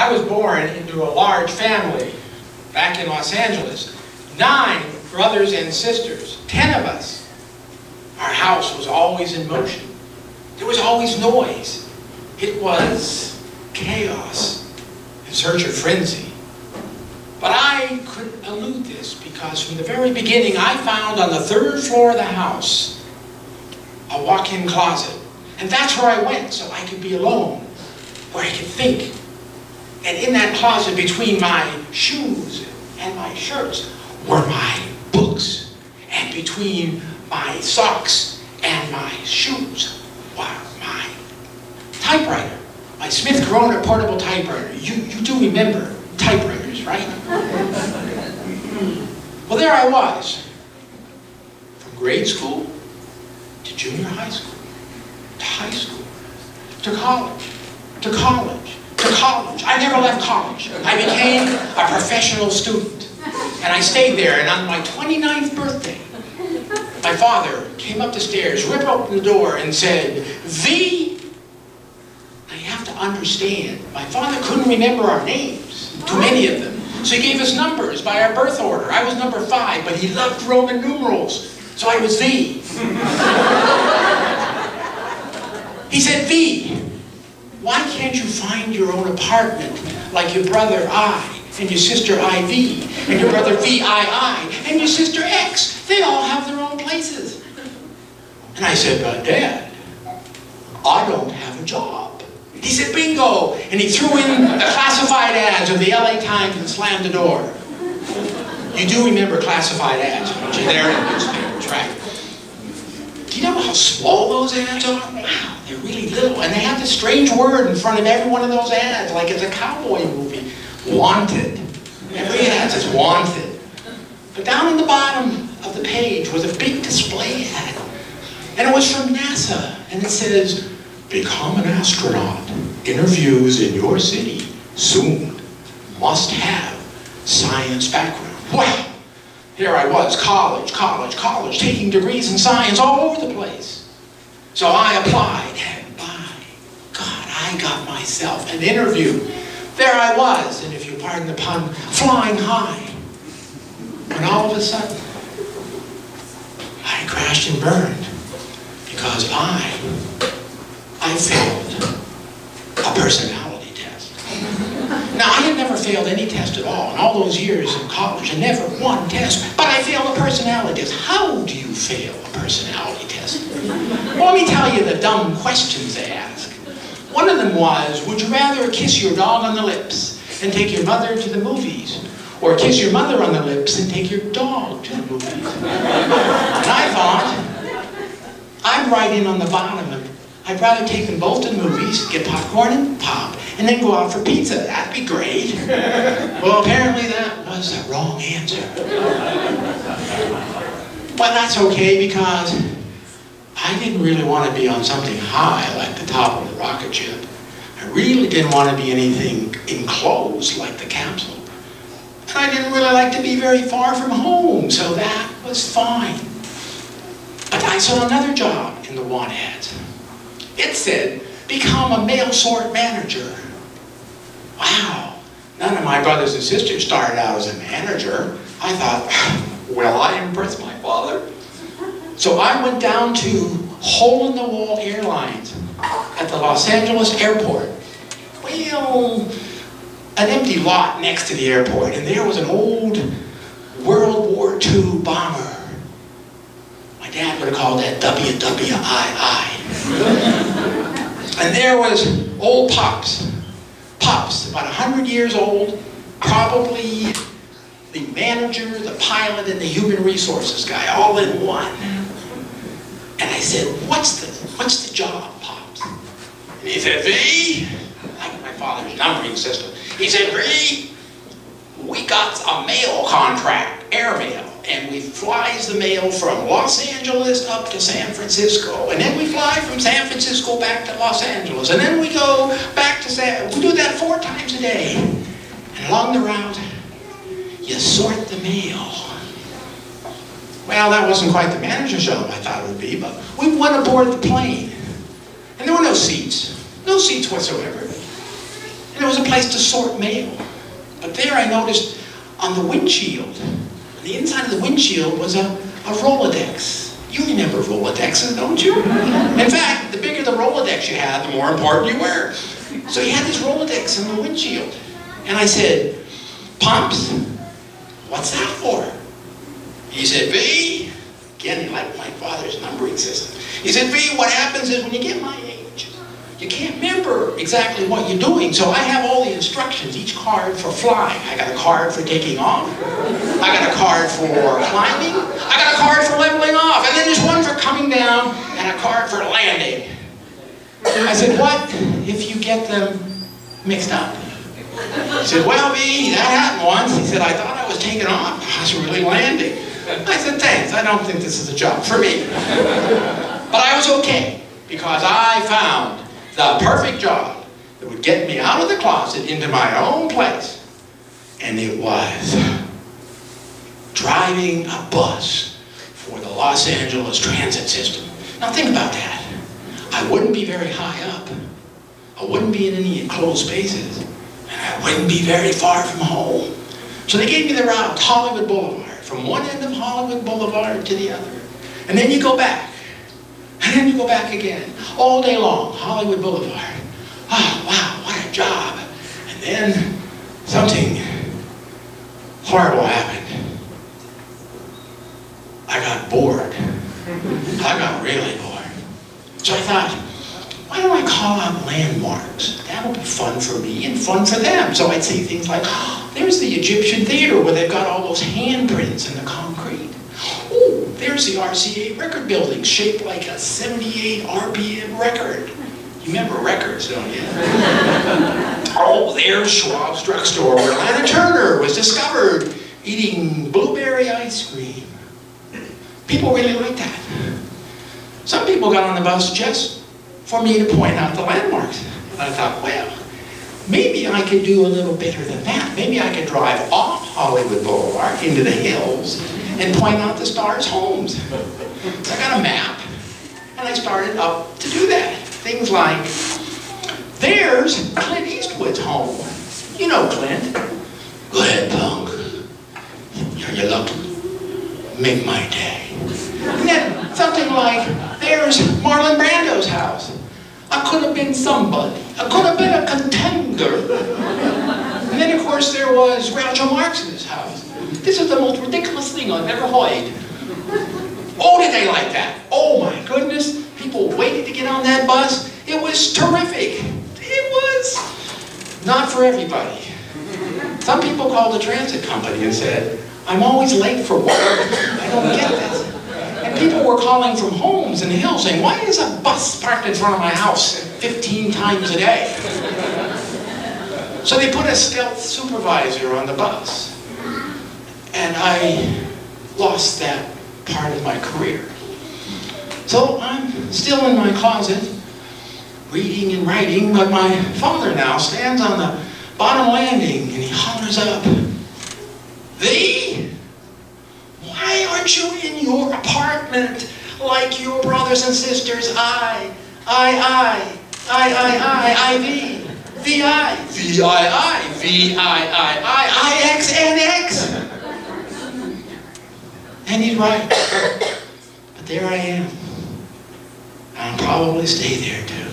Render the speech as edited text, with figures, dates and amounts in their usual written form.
I was born into a large family back in Los Angeles. 9 brothers and sisters, 10 of us. Our house was always in motion. There was always noise. It was chaos in search of frenzy. But I could elude this because from the very beginning I found on the 3rd floor of the house a walk-in closet. And that's where I went so I could be alone, where I could think. And in that closet between my shoes and my shirts were my books. And between my socks and my shoes were my typewriter. My Smith Corona portable typewriter. You do remember typewriters, right? Well, there I was. From grade school to junior high school, to high school, to college, to college, to college. I never left college. I became a professional student. And I stayed there, and on my 29th birthday, my father came up the stairs, ripped open the door, and said, "V, now you have to understand, my father couldn't remember our names, too many of them. So he gave us numbers by our birth order. I was number 5, but he loved Roman numerals, so I was V." He said, "V, why can't you find your own apartment like your brother I, and your sister IV, and your brother VII, and your sister X? They all have their own places." And I said, "But Dad, I don't have a job." He said, "Bingo!" And he threw in the classified ads of the LA Times and slammed the door. You do remember classified ads, don't you? They're in the newspapers, right? Do you know how small those ads are? Wow, they're really little. And they have this strange word in front of every one of those ads, like it's a cowboy movie. Wanted. Every ad says wanted. But down in the bottom of the page was a big display ad. And it was from NASA. And it says, "Become an astronaut. Interviews in your city soon. Must have science background." Well, here I was, college, taking degrees in science all over the place. So I applied, and by God, I got myself an interview. There I was, and if you pardon the pun, flying high. And all of a sudden, I crashed and burned because I failed a personality test. Now, I had never failed any test at all in all those years in college, and never one test, but I failed a personality test. How do you fail a personality test? Well, let me tell you the dumb questions they ask. One of them was, would you rather kiss your dog on the lips and take your mother to the movies, or kiss your mother on the lips and take your dog to the movies? And I thought, I'd write in on the bottom of it. I'd rather take them both to the movies, get popcorn and pop, and then go out for pizza. That'd be great. Well, apparently that was the wrong answer. But that's okay, because I didn't really want to be on something high like the top of the rocket ship. I really didn't want to be anything enclosed like the capsule. And I didn't really like to be very far from home, so that was fine. But I saw another job in the want ads. It said, "Become a mail sort manager." Wow, none of my brothers and sisters started out as a manager. I thought, will I impress my father? So I went down to hole-in-the-wall airlines at the Los Angeles airport. Well, an empty lot next to the airport, and there was an old World War II bomber. My dad would have called that WWII. And there was old Pops. Pops, about 100 years old, probably the manager, the pilot, and the human resources guy, all in one. And I said, what's the job, Pops? And he said, "V," like my father's numbering system. He said, "V, we got a mail contract, airmail, and we flies the mail from Los Angeles up to San Francisco, and then we fly from San Francisco back to Los Angeles, and then we go back to we do that 4 times a day. And along the route, you sort the mail." Well, that wasn't quite the manager's job I thought it would be, but we went aboard the plane. And there were no seats whatsoever. And it was a place to sort mail. But there I noticed on the windshield, on the inside of the windshield was a Rolodex. You remember Rolodexes, don't you? In fact, the bigger the Rolodex you had, the more important you were. So he had this Rolodex in the windshield. And I said, "Pumps, what's that for?" He said, "V," again, he liked my father's numbering system. He said, "V, what happens is when you get my age, you can't remember exactly what you're doing, so I have all the instructions, each card for flying. I got a card for taking off. I got a card for climbing. I got a card for leveling off. And then there's one for coming down and a card for landing." I said, "What if you get them mixed up?" He said, "Well, V, that happened once." He said, "I thought I was taking off. I was really landing." I said, "Thanks, I don't think this is a job for me." But I was okay, because I found the perfect job that would get me out of the closet into my own place. And it was driving a bus for the Los Angeles transit system. Now think about that. I wouldn't be very high up. I wouldn't be in any enclosed spaces. And I wouldn't be very far from home. So they gave me the route, Hollywood Boulevard, from one end of Hollywood Boulevard to the other. And then you go back. And then you go back again. All day long, Hollywood Boulevard. Oh, wow, what a job. And then something horrible happened. I got bored. I got really bored. So I thought, why don't I call out landmarks? That'll be fun for me and fun for them. So I'd say things like, oh, there's the Egyptian theater where they've got all those handprints in the concrete. Oh, there's the RCA record building shaped like a 78 RPM record. You remember records, don't you? Oh, there's Schwab's drugstore where Lana Turner was discovered eating blueberry ice cream. People really like that. Some people got on the bus just for me to point out the landmarks. And I thought, well, maybe I could do a little better than that. Maybe I could drive off Hollywood Boulevard into the hills and point out the stars' homes. So I got a map, and I started up to do that. Things like, there's Clint Eastwood's home. You know Clint. Go ahead, punk. You're lucky. Make my day. And then something like, there's Marlon Brando's house. I could have been somebody. I could have been a contender. And then, of course, there was Groucho Marx's house. This is the most ridiculous thing I've ever heard. Oh, did they like that? Oh, my goodness. People waited to get on that bus. It was terrific. It was not for everybody. Some people called the transit company and said, "I'm always late for work. I don't get this." And people were calling from homes in the hills saying, "Why is a bus parked in front of my house 15 times a day?" So they put a stealth supervisor on the bus. And I lost that part of my career. So I'm still in my closet, reading and writing, but my father now stands on the bottom landing and he hollers up, "V, why aren't you in your apartment like your brothers and sisters? I, V, VI, VII, VII, IX, and X." And he's right. But there I am. I'll probably stay there too.